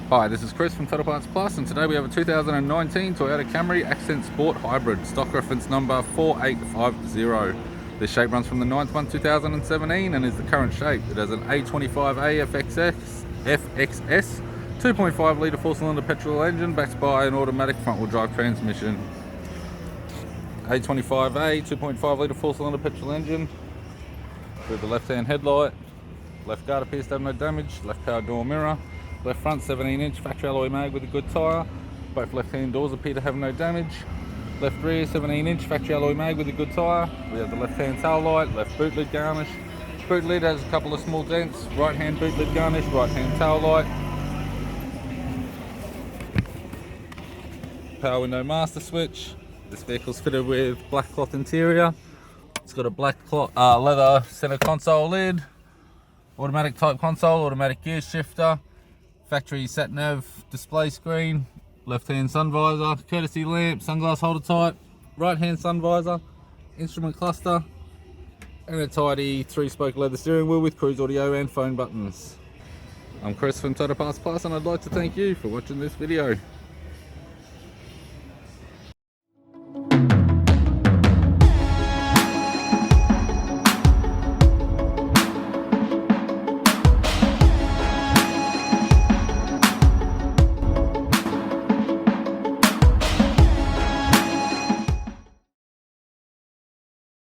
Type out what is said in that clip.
Hi, this is Chris from Total Parts Plus, and today we have a 2019 Toyota Camry Ascent Sport Hybrid, stock reference number 4850. This shape runs from the 9th month 2017 and is the current shape. It has an A25A FXS 2.5 litre 4-cylinder petrol engine backed by an automatic front-wheel drive transmission. A25A 2.5 litre 4-cylinder petrol engine with the left-hand headlight, left guard appears to have no damage, left power door mirror, left front 17-inch factory alloy mag with a good tyre, both left-hand doors appear to have no damage, left rear 17-inch factory alloy mag with a good tyre. We have the left-hand tail light, left boot lid garnish. Boot lid has a couple of small dents, right-hand boot lid garnish, right-hand tail light. Power window master switch. This vehicle's fitted with black cloth interior. It's got a black cloth, leather center console lid, automatic type console, automatic gear shifter, factory sat nav display screen, left hand sun visor, courtesy lamp, sunglass holder type, right hand sun visor, instrument cluster, and a tidy 3-spoke leather steering wheel with cruise audio and phone buttons. I'm Chris from Total Parts Plus, and I'd like to thank you for watching this video.